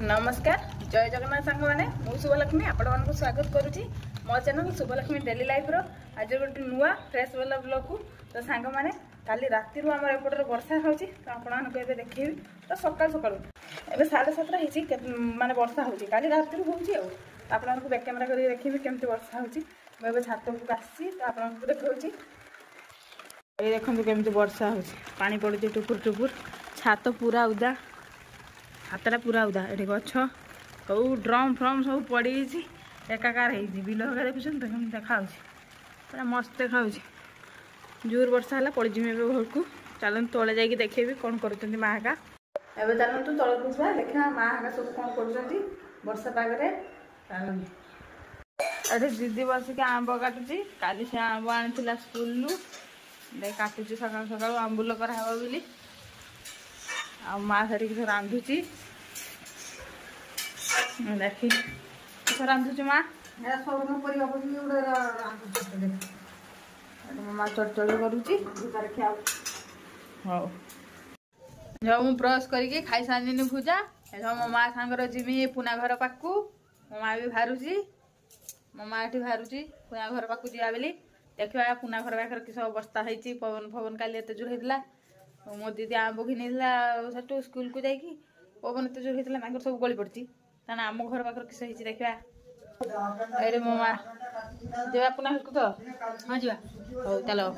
नमस्कार जय जगन्नाथ सांग मैंने मु शुभलक्ष्मी आपण मानक स्वागत करुच्ची मो चैनल शुभलक्ष्मी डेली लाइफ रो आज गोटे नुआ फ्रेश वाला ब्लॉग को तो सांग मैंने काली राति आम एपटर वर्षा होची तो आपण देखी तो सकाल सकाल एवं 7:30 माने वर्षा होची काली राति होची आपको बैक कैमेरा कर देखी केमती वर्षा होची मुझे छात को आसी तो आपको देखी ये देखो केमती वर्षा होची पानी पड़ुची टुपुर टुपुर छात पूरा उदा हाथटा पूरा उदा ये गछ सब ड्रम फ्रम सब पड़ी एकाकार बिल देखुन तो देखा पूरा मस्त देखा जोर वर्षा है पड़ जिमी घर को चलते तले जाकि देखेबी कौन कर माँ का एवं चलतु तल को जा देखा माँ का सब कौन कर वर्षा पागे चलते दीदी बसिक आंब काटुची काली से आंब आनी स्कूल काटुची सका सका आंबुल कराव बोली आ माँ सारी रांधुची देखी रांधुची माँ सब माँ चढ़चढ़ करुच्ची हाँ जो मुझे ब्रश करके खाई सारी भुजा मो माँ सांगर जिमी पुना घर पाक मो माँ भी बाहरुची मो माँ ये बाहरुची पुना घर पाक जा बोली देखा पुना घर पाखे किस अवस्था होती पवन फवन काली एत जोर होता मो दीदी आंब घिनी स्कूल को जाकि पवन एत जोर होता सब गली पड़ी ताना आम घर पाखे किस होती देखा ये मो माँ जा पुना घर को तो हाँ जा हो चलो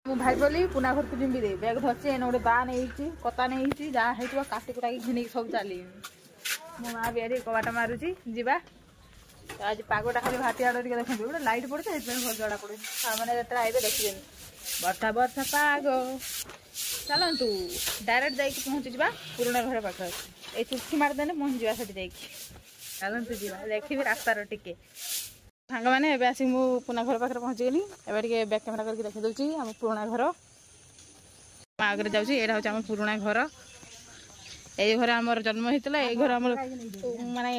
मु भाई बोली पुना घर को जिमी दे बैग धरची एने गोटे बा नहीं कता नहीं जहाँ हो काटी कुटा घिनी सब चली मो माँ भी कबाट मारुची जीवा आज पागटा खाली भाटी आड़ देखते गोटे लाइट पड़े भल जड़ा पड़े मैंने आए देखिए वर्षा वर्षा पाग चलतु डायरेक्ट जाकि पहुँची जा पुराणा घर पाखे ये चुटकी मारदेने पहुँची जा चलतु जा देखी रास्तार टिके सांग मैंने एवं आसिक मु पुना घर पाखे पहुँचीगली एवं बैक कैमेरा करके देखी दूसरी आम पुराणा घर आगे जाऊँगी यहाँ हूँ आम पुराणा घर ये घर आमर जन्म होता ये घर आमर माने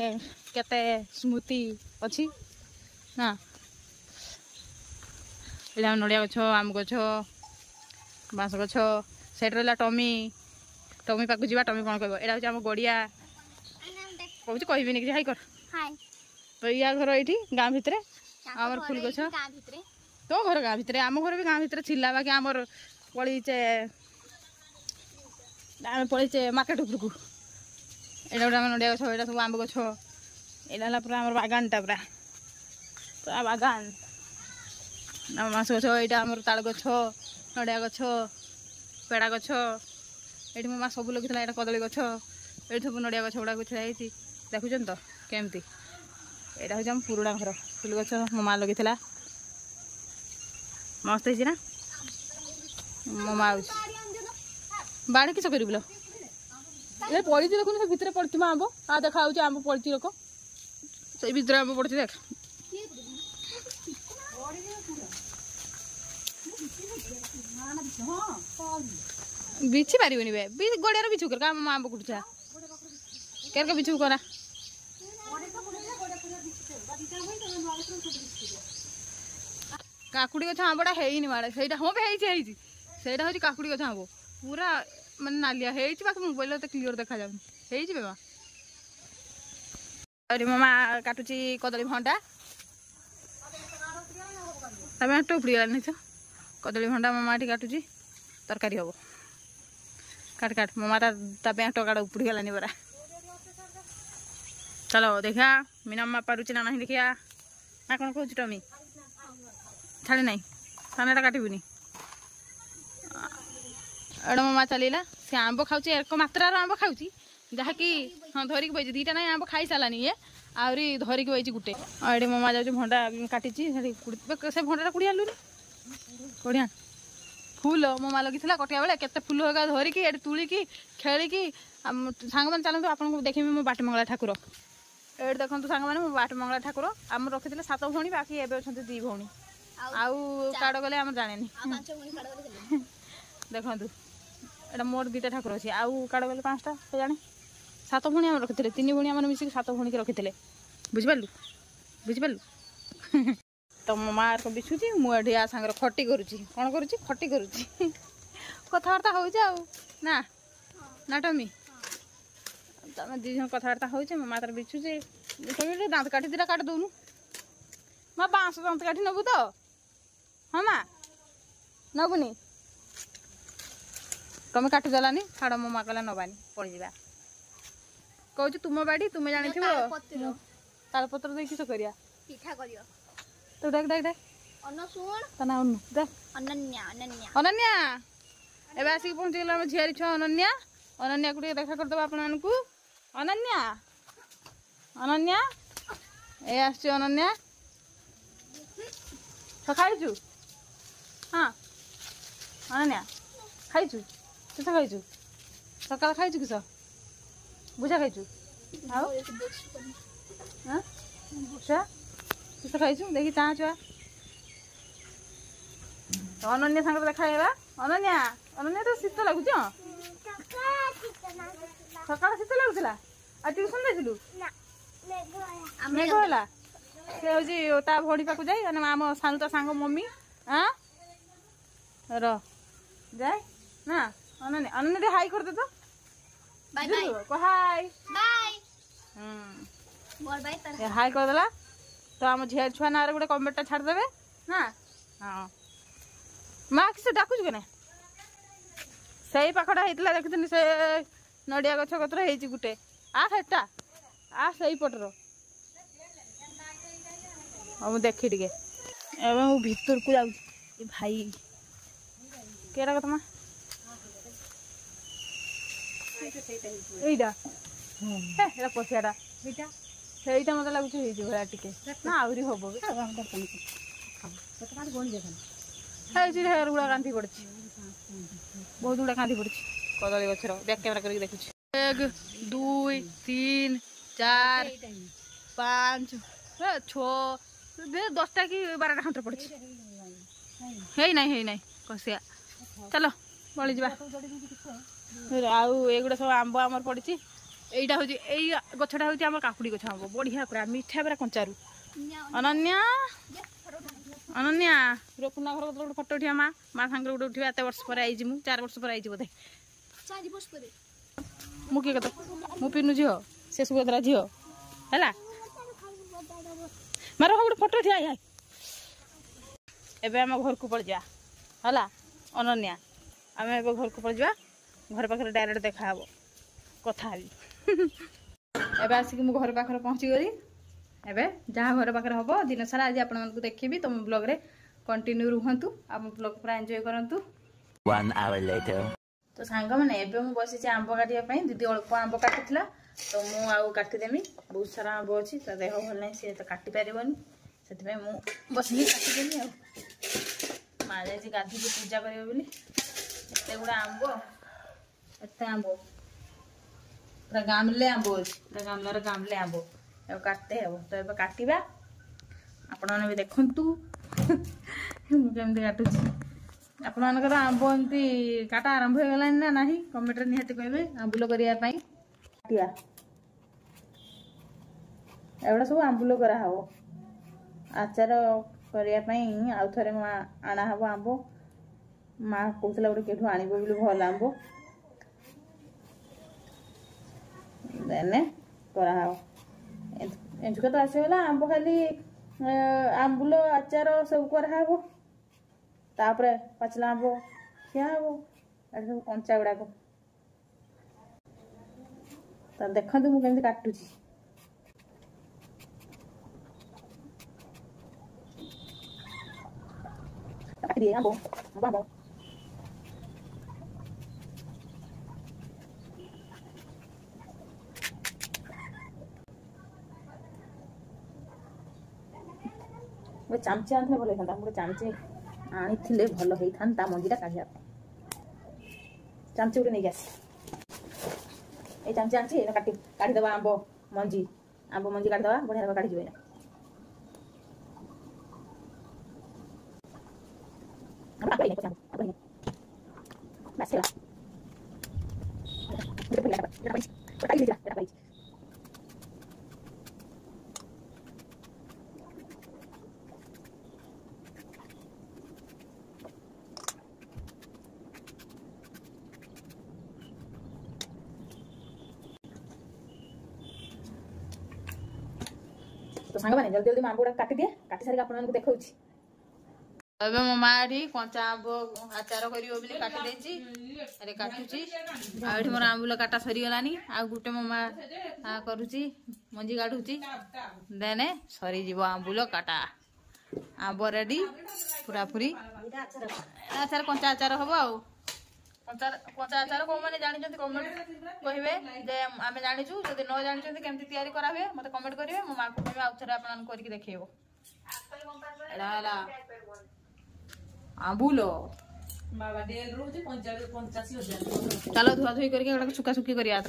केते स्मृति अच्छी ना ये नड़िया गछ आम गछ बाँस गछ सेट रहा टमी टमी पाक जा टमी कौन कह यहाँ हूँ आम गड़िया कहूँ कहबी कि हाई कर तो या घर ये गाँ भितर आमर फुल गछ तो घर गाँ भितर आम घर भी गाँ भितर थिला बाकी आमर पड़ीचे आम पड़ीचे मार्केट उपरकू यहाँ गोटे आम नड़िया गछ यहाँ सब आंब गछ यहाँ पूरा आम बागानटा पूरा पूरा बागान बाँस गछ यहाँ आम ताल गछ नड़िया गछ पेड़ा गछ ये मो माँ सब लगी यहाँ कदली गछ ये सब नड़िया गछ गुड़ा छाई देखुन तो केमती यहाँ हूँ आम पुराणा घर फुल गछ मो माँ लगी मस्त है मो माँ बाड़ी किस कर ये पड़ी देखुन से भितर पड़ती आंब आ देखा आंब पड़ी लोक से भितर आंब पड़ी देख बिछी पारे गड़िया बिछू कर आंब कुटुचा क्या बिछू करा काकुड़ी गछ आंबटा है माड़े से हाँ भी से हूँ काकुड़ी गछ आंब पूरा माने नालिया बाकी मोबाइल तो क्लीयर देखा जाऊनी बाबा अरे मो माँ काटुची कदली भंडा तमें हाथ उपड़ी गलानी तो कदली भंडा मो माँ काटुची तरकारी हम काट काट मो माँ हाथ काट उपड़ी गलानी बरा चलो देखा मीना माँ पारुची ना नहीं देखिया ना कौन कहूँ टमी छाड़ी ना सानाटा काटबूनी एड़ा मो माँ चलला से आंब खाऊँ एक मात्रार आंब खाऊँ जहाँकि हाँ धरिक बही दीटा ना आंब खाई सारानी ये आहरी धरिक बही गोटे ये मो माँ जाऊँ भंडा काटी से भंडाटा कुड़ी आलू बढ़िया फूल मो माँ लगी कटिया बेले केते फूल होगा धरिकी ये तुलिकी खेलिकी सांग मैंने चलते आपको देखी मो बाटमंगला ठाकुर ये देखो सांग मैंने मो बाटमंगला ठाकुर आम रखी 7 भौणी बाकी एवं अच्छा 2 भौणी आउ काड़ गले आम जाने देखु एटा मोर 2टा ठाकुर अच्छे आउ काड़ गले 5टा से जाने 7 भौणी आम रखी 3 भौणी आम मिसिक 7 भौणी के रखी बुझिपारू बुझिपारू तो मो माँ को बिछुची मुझे आ सांगर खटी करुच्ची कौन करुच्ची खटी करुच्ची कथबार्ता हो ना ना टमी तमें दी जन कथबार्ता हो माँ तार बिछुचे दाँत काठी दीटा काट दौनु माँ बाँस दाँत काठी नबू तो हाँ माँ नबुनी तुम काटिदेलानी छाड़ मो माँ कहला नबानी पड़ी जा कहूँ तुम बाड़ी तुम्हें जानी ताल पत्र दे किस करिया पिठा करियो तो देख देख देख अन्न सुन तना अनु देख अनन्या अनन्या अनन्या एबे आसिक पहुँच गला हम झियारी छुआ अनन्या अनन्या को देखा करदे आपण मानकू अनन्या अनन्या ए आसी अनन्या तो खाइछु हाँ अनन्या खाइछु किस खाइछु सकाल खाइछु किस बुझा खाइछु आओ हाँ बुझा किस खाइछु देखी चाह छुआ तो अनन्या सांग देखा अनन्या अनन्या तो शीत लगुच सकाल शीत लगुला आ ट्यूशन जाइलु मेघ होला से हूँ ता भड़ी पाक जाए आम सानुता सांग मम्मी हाँ र जाए ना अनन्या अनन्या हाई कर दे तो बाय बाय हाई बाय बोल बाय तर हाई कर देला तो आम झिया छुआ ना गोटे कमेंट छाड़ देबे ना हाँ माँ किसे डाकुच के ना से पाखटा होता देखी से नड़िया गछ कतर हो गोटे आ हेटा आ से पटर हाँ मुझे देखी टे एवं भितर को जाऊँ भाई केटा कथा माँ एटा पशियाटा ସେଇଟା ମତେ ଲାଗୁଛି ହେଇଯିବ ଭଳିଆ ଟିକେ ନା ଆହୁରି ହବ ହେଇଛି ହେର ଗୁଡ଼ା କାନ୍ଦି ପଡ଼ିଛି ବହୁତ ଗୁଡ଼ା କାନ୍ଦି ପଡ଼ିଛି କଦଳୀ ଗଛର ବ୍ୟାକ୍ କ୍ୟାମେରା କରିକି ଦେଖୁଛି 1 2 3 4 5 6 10ଟା କି 12ଟା ଖଣ୍ଡେ ପଡ଼ିଛି ହେଇ ନାଇଁ କସିଆ ଚାଲ ବଳି ଯିବା ଆଉ ଏଗୁଡ଼ା ସବୁ ଆମ୍ବ ଆମର ପଡ଼ିଛି এইটা হচ্ছে এই গছটা হচ্ছে আমার কাকুড়ি গছ হব বড়িয়া পুরা মিঠা পুরা কঞ্চারু অনন্যা অনন্যা পুনা ঘর গোটে ফটো উঠিবা মা মা সাংরে গোটে উঠিবা এত বর্ষ পরে আইছি মু 4 বর্ষ পরে আইছি বোধে 4 বর্ষ পরে মু কি কথা মু পিনু ঝিও সে সুভদ্রা ঝিও হেলা মার গোটে ফটো উঠিবা আই এবে আম ঘরকু পড়ি যা হেলা অনন্যা আমি এবে ঘরকু পড়ি যা ঘর পাখে ডাইরেক্ট দেখা হব কথা হবি एबे आसिक मु घर पाखर पहुँची गली एबे जहाँ घर पाखर हम दिन सारा आज आपण मानकु देखिबी तुम ब्लॉग रे कंटिन्यू रुहंतु आप ब्लॉग पूरा एंजॉय करंतु 1 hour later तो सांग माने एबे मु बसी आंब काटिया पई दीदी अल्प आंब काटिथिला तो मु आउ काटि देमी बहुत सारा आंब अछि त देह भल नै से त काटि परिबनी सेति पई मु बसी काटि देमी आ मारे जे गाधी के पूजा करियो बोली एते गुडा आंब एते आंब पूरा गामले आंब अच्छे पूरा गामलार गामले आंब काटते हे तो ये काटा आपण मैंने भी देखु मुझे काटुची आपण मानकर आंब एमती काटा आरंभ हो गलानी ना नहीं कमेंट निहाती कहबे आंबुल करिया पई काटिया एवढा सब आंबुल करा हबो आचार करिया पई आउ थरे मा आना हबो आंब माँ कहला गोटे केठू आनिबो बोली भल आंब देने करा एंचुका तो आसगला आंब खाली आंबुल आचार सब कराब तापर पाचला आंब खिया हम सब कंचा गुड़ाक तो देखु मुझे काटुची गोटे चामचे आने भल होता गोटे चामचे आनी भल होता मंजीटा काढ़ा चामचे गोटे नहीं आस ये चामचे आनी काटी काढ़ीदे आंब मंजी काढ़ीदे बढ़िया काढ़ी जाए सांगमाने जल्दी जल्दी आंब गुड़ा काटी दिए काटी सारी आपको देखा ଏବେ ମୋ ମା ଏଠି କଞ୍ଚା ଆମ୍ବ ଆଚାର କରିବ ବୋଲି କାଟି ଦେଇଛି ଆରେ କାଟୁଛି ଆଉ ଏଠି ମୋର ଆମ୍ବୁଲ କାଟା ସରିଗଲାନି ଆଉ ଗୋଟେ ମୋ ମା କରୁଛି ମଞ୍ଜି କାଢୁଛି ଦେନେ ସରିଯିବ ଆମ୍ବୁଲ କାଟା ଆମ୍ବ ରେଡି ପୁରା ପୁରି ଆଚାର କଞ୍ଚା ଆଚାର ହବ ଆଉ କଞ୍ଚା ଆଚାର କୋଉମାନେ ଜାଣିଛନ୍ତି କମେଣ୍ଟ କହିବେ ଯେ ଆମେ ଜାଣିଛୁ ଯଦି ନ ଜାଣିଛନ୍ତି କେମିତି ତିଆରି କରା ହୁଏ ମତେ କମେଣ୍ଟ କରିବେ ମୋ ମାକୁ କହିବେ ଆଉ ଥରେ ଆପଣଙ୍କୁ କରିକି ଦେଖେଇବ ଏଇଟା ହେଲା आंबुलो चलो धुआ धुई करके सुखा सुखी करिया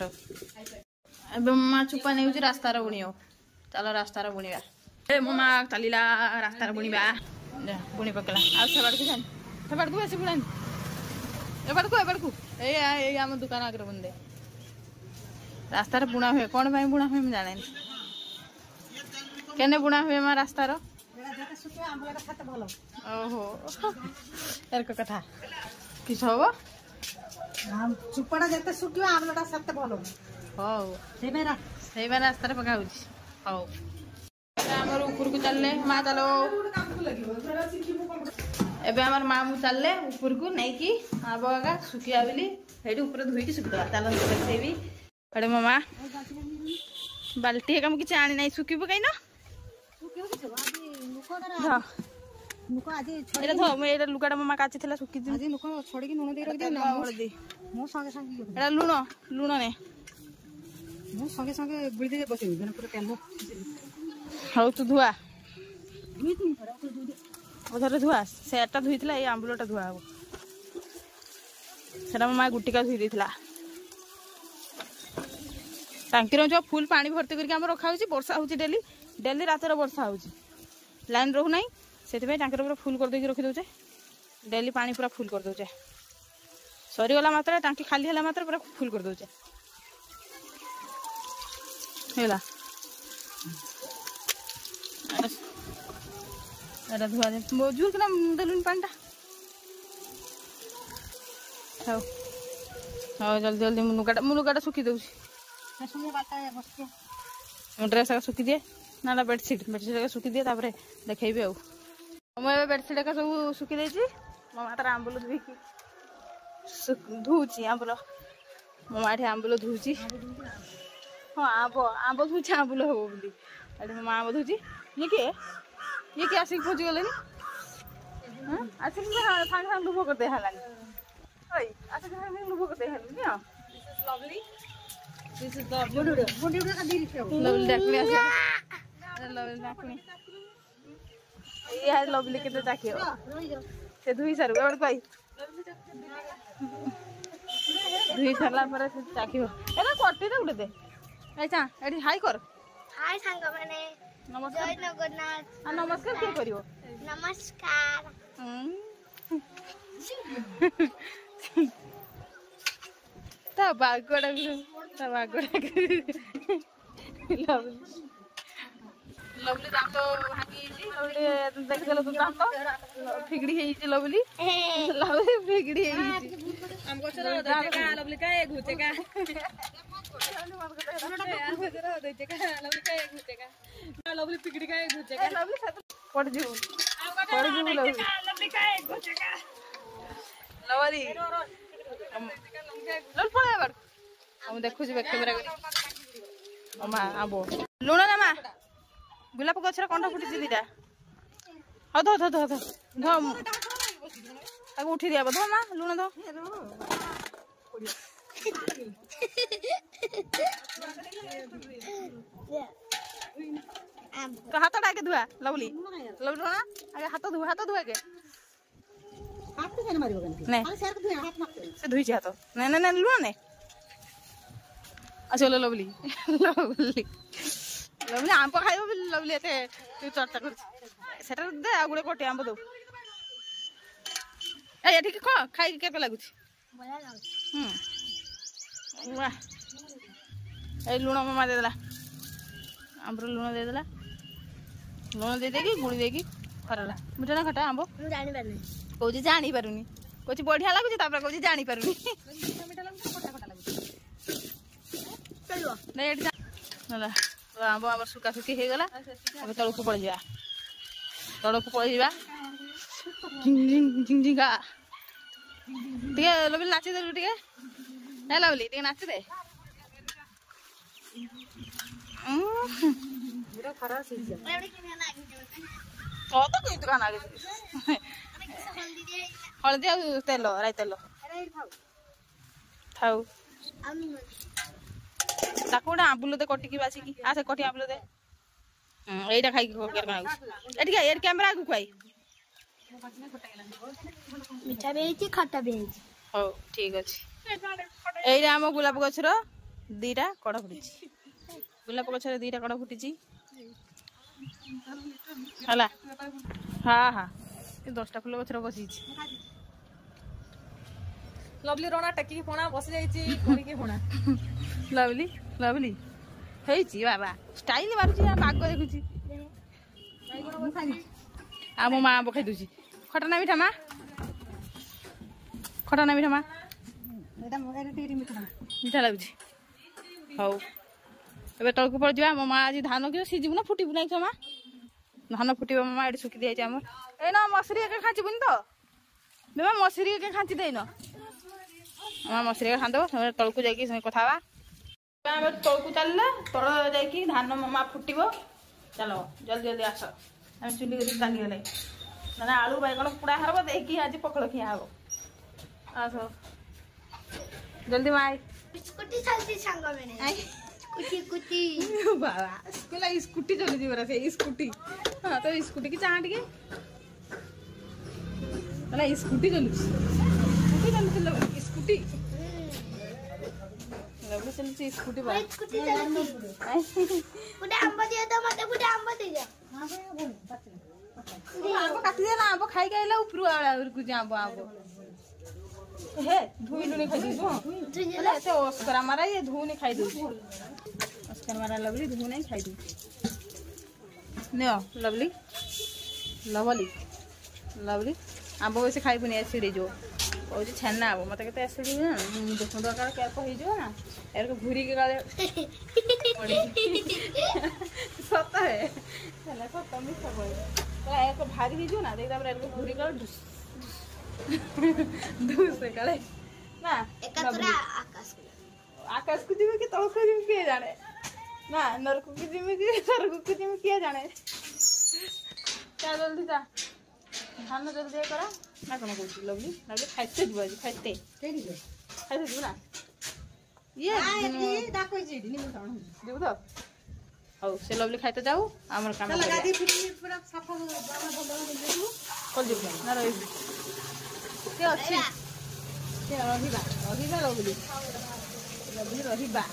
माँ चुपा नहीं रास्ता बुणियो चलो रास्ता बुणिया मो माँ चलला रास्ता बुणिबा बुणी पकला आड़ू बेस बुणानी एपड़कू ये आम दुकान आगे बुंदे रास्ता बुणा हुए कौन बुणा हुए मुझे जाने केने बुणा हुए माँ रास्तार ओहो यार कथा किस हम चुपड़ा जते सुखियो आमलटा सते भलो हो सेई रास्ता रे पका होची हो हमर ऊपर को चलले मां चलो एबे हमर मामू चलले ऊपर को नहीं की आबगा सुखिया बेली हेडी ऊपर धुई की सुखिया चलो सेबी अरे मामा बाल्टी हम किछ आनी नहीं सुखी पकाई ना लुगाटा मामा काची सुखी छड़ी लुण दे लुण लुण ने संगे संगे गुड़ी बस हौ तू धुआ धुआ से धुई ये आंबुलटा धुआ हम से मामा गुटिका धुई देला टांकी जो फुल पानी भर्ती करके रखा वर्षा हो डेली डेली रात वर्षा हो लाइन रहू ना से टांकी पूरा फुल कर देके रखी दौचे डेली पानी पूरा फुल कर दौचे सरीगला मात्र टांकी खाली है मात्र पूरा फुल कर दौचे धुआ जोर के देलुन पानी हाँ जल्दी जल्दी मुनुगाटा सुखी दौची ड्रेस सुखी दिए ना बेडसीट सुखी दिए देखेबी आउ मुझे बेडसीट का सब सुखी देती मो मात्र आंबुल धुईकी धुची आंबुल मो माठी आंबुल धुची हाँ आंब धुची आंबुल हम बोली मो माँ आंब धुची ये किए आसिक पहुँची गले आसिक सागे सागे लुभ करते हलानी आसिक सागे लुभ करते हलानी लवली डाकनी लवली के चाखियो से धुई सारू पाई धुई सारा पर चाखियो एला कटी दे उठे दे ऐसा एडी हाई कर हाय सांग माने नमस्कार जय जगन्नाथ नमस्कार के करियो नमस्कार ता बागोड़ा लवली दांत भांगी लवली देख देलो तो दांत फिगड़ी है लवली लवली फिगड़ी है हमको चलो का लवली का एक घुचे का लवली फिगड़ी का एक घुचे का लवली पड़ जीव लवली का एक घुचे का लवली लवली पड़े बार हम देखु जे कैमरा करी अम्मा आबो लुण ना मा गुलाब गछर कंडा फुटी दीटा हाँ धो धो धो धो धो उठी दिया धो माँ लुण धो तो हाथ डाके धुआ लवली लवली ना आगे हाथ धुआ के नहीं से धुई हाथ नहीं नहीं नहीं लुण नहीं अच्छा लवली लवली लवली आंब खाइब लवली एते तू चर्चा कर सेटा दे आ गुडे कोटे आंब दो ए एठी ख खाइ के लागुछ बड़ा लागुछ वाह ए लुण मामा दे देला आंबर लुण दे देला लुण दे देकी गुड़ी देकी खरला मुझे ना खटा आंब हम जानि पारनी कोजी जानि पारुनी कोची बढ़िया लागुछ तापर कोजी जानि पारुनी मीठा लागुछ खटा खटा लागुछ चलो नहीं एठी नला आंब आम सुखा सुखी हो गला तौक पड़ जा तौक पड़ जा झिंगा लवली नाची देलु टे लवली टे नाची दे हलदी आ तेल राई तेल थाऊ गोटे आंबुल दे कटिकी बासिकी आसे कटी आंबुल दे एटा खाई कैमेरा आगु खुआई मीठा भी है खट्टा भी है हो ठीक अच्छे यही आम गोलाप गछर दीटा कड़ फुटी गोलाप गछर दीटा कड़ फुटी है हाँ हाँ 10टा फुल गछर बसी लवली रोना टेकी फोना बस जाइए फोना लवली लवली बाबा स्टाइल मारुची आग देखुची आ मो माँ आंब खाई दूची खटा ना मीठा माँ खटा ना मीठा माँ मीठा लगुच हौ ए तौक पड़ जा मो माँ आज धान कि सीजू ना फुटबू ना क्षमा धान फुटब माँ ये सुखी दिखाई आम ए ना मसरी एके खाँचबुनि तो बेमा मसरी एके खाँची देन माँ मसरी एके खाँदब तौक जाकि कथा तौक चलना तल जाकि धान माँ फुटब चलो जल्दी जल्दी आस चुली चलीगले ना आलू बैगण पोड़ा हम देखिए आज पकड़ खिया हम आस जल्दी माँ स्कूटी चलती सांग मैंने स्कूटी स्कूटी बाबा स्कूल स्कूटी चलुची बरा से स्कूटी हाँ तो स्कूटी की चाह टे स्कूटी चलुची स्कूटी लवली चलुची स्कूटी बा स्कूटी चलती गुडे आंब दियो तो मते गुडे आंब दे जा आंब काटी दे ना आंब खाई खाइला उपरू आला उरकु आंब आंब हे धुईलुनी खाई दू अरे ऐसे ओस्करा मारा ये धुनी खाई दू ओस्कर मारा लवली धुनी खाई दू नियो लवली लवली लवली आंब वैसे खाइबुनी एसिड जो कहूँ छेना आब मत के एसिड ना देखो दरकार क्या कही जो ना यार को घूरी के गाले सत है चला सत मिठा बोल तो एक भाग ही जो ना देख तापर यार को घूरी के डुस डुस काले ना एकत्र आकाश को जीवे कि तौक को जीवे के जाने ना नरक को जीवे कि स्वर्ग को जीवे के जाने क्या जल्दी जा धान जल्दी करा ना कौन कहूँ लवली लवली खाइते जीव आज खाइते खाइते जीव ना ये जीव तो हौ से लवली खाइते जाऊ आमर काम कल जीव ना रही से अच्छी से रहिबा रहिबा लवली लवली रहिबा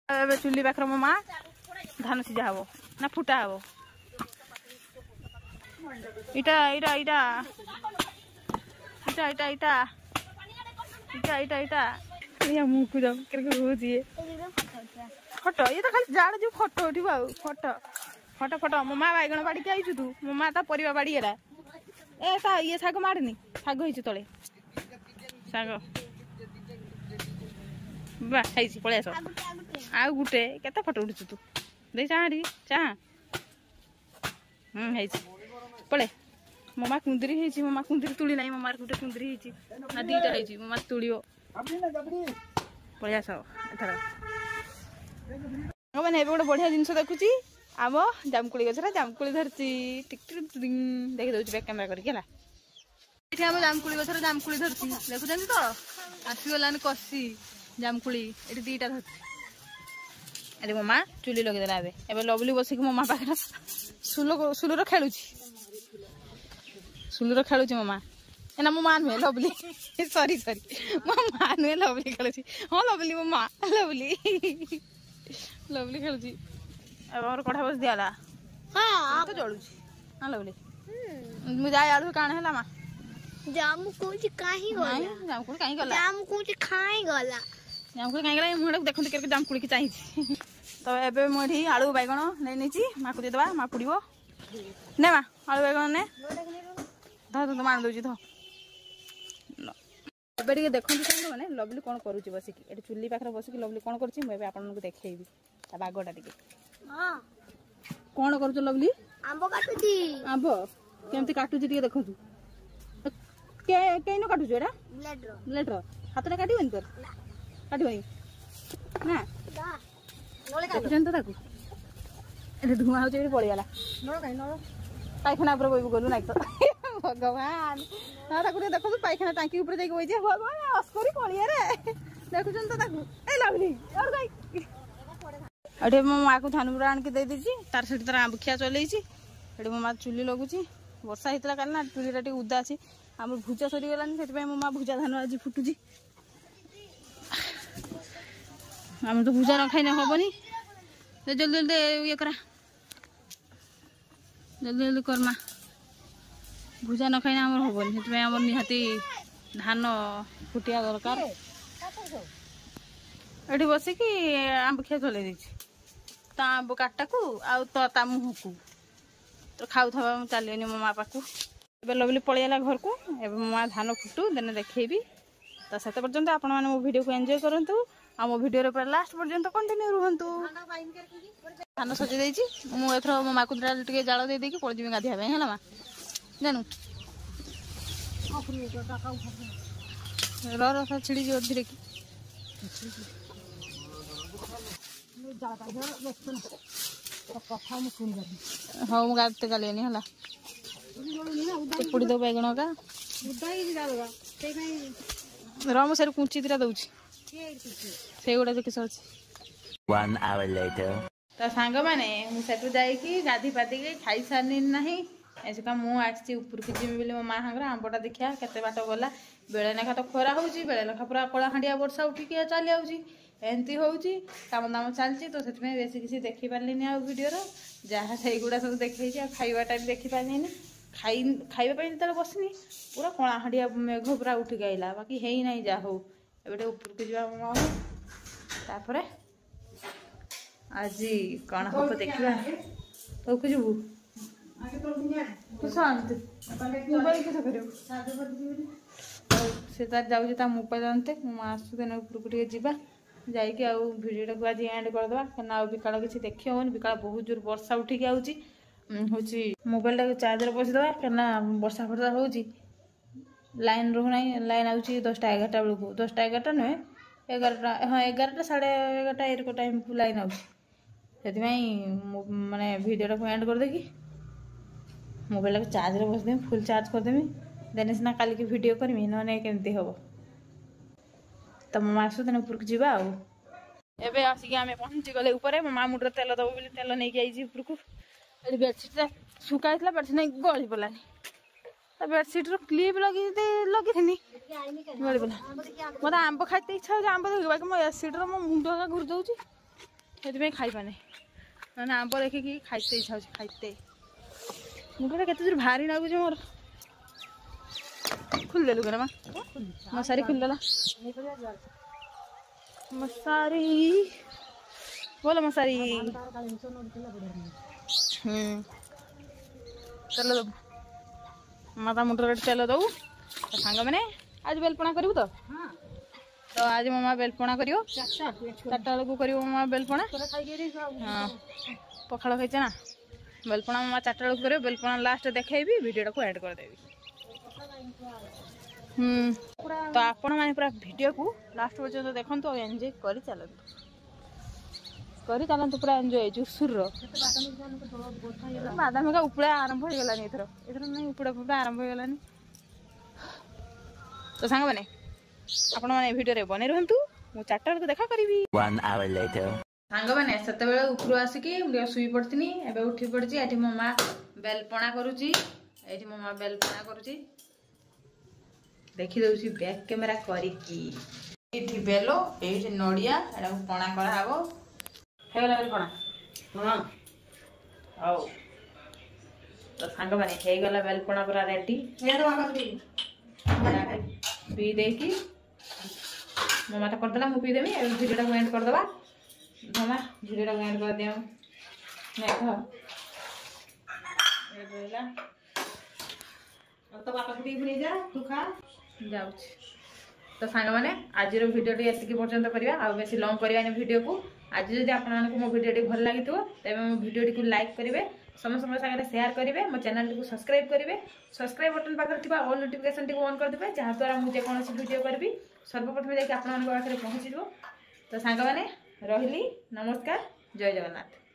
ए चुली पाखर मो माँ धान सीझा हम ना फुटा हम इटा इटा इटा इटा इटा इटा इटा इटा इटा ये मुंह को जाम करके रोज ये फोटो ये तो खाली जाड़ जो फोटो उठिबा फोटो फोटो फोटो मो माँ बैगण बाड़ी के आइछु तू मो माँ ता परिवा बाड़ी एरा ए सा ये साग मारनी साग होइछु तळे साग बा खाइछि पळे आस आ गुटे केते फोटो उठिछु तू दे चाहडी चाह खाइछि पळे ममा कुंदरी हेची ममा कुंदरी तुली नाही ममा गुटे कुंदरी हेची ना दीटा हेची ममा तुलियो पळे आस एथरा मैंने गोटे बढ़िया जिनस देखुची आम जामकुड़ी गछरा जामकुड़ी धरती टिक टिक देखी दौर बैक कैमेरा करके आम जामकुड़ी गछरा जामकुड़ी धरती देखुं तो आसीगलान कषि जामकुड़ी ये दीटा धरती अरे मो माँ चुली लगेदेला एवं लवली बसिक मो माँ पाखे सुलर खेलुची सुलर खेलुची मो माँ ना मो माँ नुहे लवली सरी सरी मो माँ नुहे लवली खेलुची हाँ लवली मो माँ लवली लवली खेलुची अब हमर कढ़ा बस दियाला हां तो जळुची हां लवली मु जाय आलू काण हैला मा जामु कोची काहे गला जामकुड़ी काहे गला जामु कोची खाई गला जामकुड़ी काहे गला मुडा देखन करके जामकुड़ी की चाहिछि तो एबे मोठी आलू बैगण नै नेची मा को देबा मा पुड़िबो ने मा आलू बैगण ने ध तो मान दोजी ध एबे टिके देखन माने लवली कोन करूची बसिकी एटी चुल्ली पाखरे बसिकी लवली कोन करची मैं आपन को देखैबी ତା ବାଗଟା ଟିକେ ହଁ କଣ କରୁଛ ଲଭଲି? ଆମ୍ବ କାଟୁଛି। ଆମ୍ବ କେମିତି କାଟୁଛି ଟିକେ ଦେଖନ୍ତୁ। କେଇନ କାଟୁଛୁ ଏଟା? ବ୍ଲେଡର ହାତଟା କାଟିବନି ତୋର? କାଟିବନି ନା ଦେଖୁଛନ୍ତି ତ ତାକୁ ଏଠି ଧୂଆଁ ହଉଛି ଏଠି ପଳେଇଗଲା ପାଇଖାନା ଉପରେ ବଇବୁ ଗଲୁ ନାଇଁ ତ ଭଗବାନ ନା ତାକୁ ଟିକେ ଦେଖନ୍ତୁ ପାଇଖାନା ଟାଙ୍କି ଉପରେ ଯାଇକି ବଇଛି ଭଗବାନ ଅସ୍କରି ପଳିଆରେ ଦେଖୁଛନ୍ତି ତ ତାକୁ ଏ ଲଭଲି ଏଠି ମୋ ମାଆକୁ ଧାନୁଗୁଡ଼ା ଆଣିକି ଦେଇଦେଇଛି ତାର ସେଠି ତାର ଆମ୍ବ ଖିଆ ଚଲେଇଛି ଏଠି ମୋ ମା ଚୁଲି ଲଗୁଛି ବର୍ଷା ହେଇଥିଲା କାଲି ନା ଚୁଲିଟା ଟିକେ ଉଦା ଅଛି ଆମର ଭୁଜା ସରିଗଲାନି ସେଥିପାଇଁ ମୋ ମା ଭୁଜା ଧାନ ଆଜି ଫୁଟୁଛି ଆମେ ତ ଭୁଜା ନ ଖାଇଲେ ହବନି ଜଲ୍ଦି ଜଲ୍ଦି ଇଏ କରା ଜଲ୍ଦି ଜଲ୍ଦି କର୍ମା ଭୁଜା ନ ଖାଇଲେ ଆମର ହବନି ସେଥିପାଇଁ ଆମର ନିହାତି ଧାନ ଫୁଟିବା ଦରକାର ଏଠି ବସିକି ଆମ୍ବ ଖିଆ ଚଲେଇ ଦେଇଛି ତା ଆମ୍ବ କାଟାକୁ ଆଉ ତା ମୁହଁକୁ ତ ଖାଉଥିବା ମୁଁ ଚାଲିନି ମୋ ମା ପାଖକୁ ଏବେ ଲଭଲି ପଳେଇଗଲା ଘରକୁ ଏବେ ମୋ ମା ଧାନ ଫୁଟୁ ଦେନେ ଦେଖେଇବି ତ ସେତେ ପର୍ଯ୍ୟନ୍ତ ଆପଣମାନେ ମୋ ଭିଡ଼ିଓକୁ ଏନ୍ଜୟ କରନ୍ତୁ ଆଉ ମୋ ଭିଡ଼ିଓରେ ପୁରା ଲାଷ୍ଟ ପର୍ଯ୍ୟନ୍ତ କଣ୍ଟିନ୍ୟୁ ରୁହନ୍ତୁ ଧାନ ସଜେଇ ଦେଇଛି ମୁଁ ଏଥର ମୋ ମାକୁ ଟିକେ ଜାଳ ଦେଇକି ପଳେଇଯିବି ଗାଧୋଇବା ପାଇଁ ହେଲା ମା ଜାଣୁ ରଥ ଛିଡ଼ିଯିବ ଧୀରେ କି ହଉ ମୁଁ ଗାଧତେ ଗଲିନି ହେଲା ପୋଡ଼ି ଦବୁ ବାଇଗଣ କା ର ମୁଁ ସେଠୁ କୁଞ୍ଚି ଦିଟା ଦଉଛି ସେଇଗୁଡ଼ା ଯେ କିସ ଅଛି 1 hour later. ତ ସାଙ୍ଗମାନେ ମୁଁ ସେଠୁ ଯାଇକି ଗାଧି ପାଧିକି ଖାଇସାରିନି ନାହିଁ ଏସିକା ମୁଁ ଆସିଛି ଉପରକୁ ଯିବି ବୋଲି ମୋ ମା ସାଙ୍ଗରେ ଆମ୍ବଟା ଦେଖିବା କେତେ ବାଟ ଗଲା ବେଳେ ଲେଖା ତ ଖରା ହେଉଛି ବେଳେ ଲେଖା ପୁରା କଳାହାଣ୍ଡିଆ ବର୍ଷା ଉଠିକି ଚାଲି ଯାଉଛି ଏମିତି ହେଉଛି କାମ ଦାମ ଚାଲିଛି ତ ସେଥିପାଇଁ ବେଶୀ କିଛି ଦେଖିପାରିଲିନି ଆଉ ଭିଡ଼ିଓର ଯାହା ସେଇଗୁଡ଼ା ସବୁ ଦେଖେଇଛି ଆଉ ଖାଇବାଟା ବି ଦେଖିପାରିଲିନି ଖାଇବା ପାଇଁ ଯେତେବେଳେ ବସିନି ପୁରା କଳାହାଣ୍ଡିଆ ମେଘ ପୁରା ଉଠିକି ଆଇଲା ବାକି ହେଇନାହିଁ ଯାହା ହଉ ଏବେ ଟିକେ ଉପରକୁ ଯିବା ମୋ ମା ତାପରେ ଆଜି କ'ଣ ହବ ଦେଖିବା ତୋକୁ ଯିବୁ ସେ ତାର ଯାଉଛି ତା ମୋବାଇଲ ଆଣତେ ମୁଁ ଆସୁ ଦେନେ ଉପରକୁ ଟିକେ ଯିବା ଯାଇକି ଆଉ ଭିଡ଼ିଓଟାକୁ ଆଜି ଏଣ୍ଡ କରିଦେବା କାରଣ ଆଉ ବିକାଳ କିଛି ଦେଖି ହେବନି ବିକାଳ ବହୁତ ଜୋର ବର୍ଷା ଉଠିକି ଆଉଛି ହେଉଛି ମୋବାଇଲଟାକୁ ଚାର୍ଜରେ ବସିଦେବା କାରଣ ବର୍ଷା ଫର୍ଷା ହେଉଛି ଲାଇନ୍ ରହୁନାହିଁ ଲାଇନ୍ ଆଉଛି 10ଟା 11ଟା ବେଳକୁ 10ଟା 11ଟା ନୁହେଁ 11ଟା ହଁ 11ଟା 11:30 ଏରକ ଟାଇମ୍କୁ ଲାଇନ୍ ଆଉଛି ସେଥିପାଇଁ ମାନେ ଭିଡ଼ିଓଟାକୁ ଏଣ୍ଡ କରିଦେଇକି ମୋବାଇଲଟାକୁ ଚାର୍ଜରେ ବସିଦେବି ଫୁଲ୍ ଚାର୍ଜ କରିଦେବି ଦେନେ ସିନା କାଲିକି ଭିଡ଼ିଓ କରିବି ନହେଲେ କେମିତି ହେବ ତ ମୋ ମା ଆସୁ ଦେନେ ଉପରକୁ ଯିବା ଆଉ ଏବେ ଆସିକି ଆମେ ପହଞ୍ଚିଗଲେ ଉପରେ ମୋ ମା ମୁଣ୍ଡରେ ତେଲ ଦେବ ବୋଲି ତେଲ ନେଇକି ଆଇଛି ଉପରକୁ ଏଠି ବେଡ଼ସିଟ୍ଟା ଶୁଖା ହେଇଥିଲା ବେଡ଼ସିଟ୍ ନେଇକି ଗଳି ପଡ଼ିଲାନି ତା ବେଡ଼ସିଟ୍ର କ୍ଲିପ୍ ଲଗେଇଥିନି ଗଳି ପଡ଼ିଲା ମୋତେ ଆମ୍ବ ଖାଇତେ ଇଚ୍ଛା ହେଉଛି ଆମ୍ବ ଦେଖିବା ବାକି ମୋ ଏସିଡ୍ର ମୋ ମୁଣ୍ଡ ଘୁରି ଯାଉଛି ସେଥିପାଇଁ ଖାଇପାରୁନି ମାନେ ଆମ୍ବ ଦେଖିକି ଖାଇତେ ଇଚ୍ଛା ହେଉଛି ଖାଇତେ ମୁଣ୍ଡଟା କେତେ ଜୋର ଭାରି ଲାଗୁଛି ମୋର ଖୋଲିଦେଲୁ କରେ ମା ମଶାରୀ ଖୋଲିଦେଲା ମଶାରୀ ବୋଲ ମଶାରୀ ତେଲ ଦେବୁ ମା ତା ମୁଣ୍ଡରେ ତେଲ ଦେବୁ ସାଙ୍ଗମାନେ ଆଜି ବେଲପଣା କରିବୁ ତ ଆଜି ମୋ ମା ବେଲପଣା କରିବ 4ଟା ବେଳକୁ କରିବ ମୋ ମା ବେଲପଣା ହଁ ପଖାଳ ଖାଇଛ ନା ବେଲପଣା ମୋ ମା 4ଟା ବେଳକୁ କରିବ ବେଲପଣା ଲାଷ୍ଟ ଦେଖେଇବି ଭିଡ଼ିଓଟାକୁ ଏଣ୍ଡ କରିଦେବି ତ ଆପଣମାନେ ପୁରା ଭିଡ଼ିଓକୁ ଲାଷ୍ଟ ପର୍ଯ୍ୟନ୍ତ ଦେଖନ୍ତୁ ଆଉ ଏନ୍ଜୟ କରିଚାଲନ୍ତୁ ପୁରା ଏନ୍ଜୟ ଜୋରସୋରର ବାଦାମ ଏକା ଉପଡ଼ା ଆରମ୍ଭ ହେଇଗଲାନି ଏଥର ନାଇଁ ଉପଡ଼ା ଆରମ୍ଭ ହେଇଗଲାନି ତ ସାଙ୍ଗମାନେ ଆପଣମାନେ ଭିଡ଼ିଓରେ ବନେଇ ରୁହନ୍ତୁ ମୁଁ 4ଟା ବେଳକୁ ଦେଖା କରିବି 1 hour later. ସାଙ୍ଗମାନେ ସେତେବେଳେ ଉପରୁ ଆସିକି ମୁଁ ଶୋଇ ପଡ଼ିଥିଲି ଏବେ ଉଠି ପଡ଼ିଛି ଏଠି ମୋ ମା ବେଲପଣା କରୁଛି ଏଠି ମୋ ମା ବେଲପଣା କରୁଛି ଦେଖିଦେଉଛି ବ୍ୟାକ୍ କ୍ୟାମେରା କରିକି ଏଇଠି ବେଲ ଏଇଠି ନଡ଼ିଆ ଏଟାକୁ ପଣା କରାହବ ହେଇଗଲା ବେଲପଣା ହଉ ତ ସାଙ୍ଗମାନେ ହେଇଗଲା ବେଲପଣା ପୁରା ରେଡି ପିଇ ଦେଇକି ମୋ ମା ତ କରିଦେଲା ମୁଁ ପିଇଦେବି ଏବେ ଭିଡ଼ିଓଟାକୁ ଏଣ୍ଡ କରିଦେବା ମାମା ଭିଡ଼ିଓଟାକୁ ଏଣ୍ଡ କରିଦିଅ ମେଘ ରହିଲା ତ ବାପାକୁ ଟିକେ ପୁଣି ଯା ତୁ ଖା ଯାଉଛି तो सांग मैंने आज भिडियो एति पर्यंत करवा आ बेस लंग करवानी भिडियो को आज जब आपको मो भिडियो भल लगी तेज मो भिडियो को लाइक करेंगे समस्त सागर शेयर करेंगे मो चैनल को सब्सक्राइब करेंगे सब्सक्राइब बटन पाखे ऑल नोटिफिकेशन ऑन करदे जहाँद्वारा मुझे जेकोसी भिडियो करी सर्वप्रथम जाकि पाखे पहुँची तो सांग मैंने रही नमस्कार जय जगन्नाथ।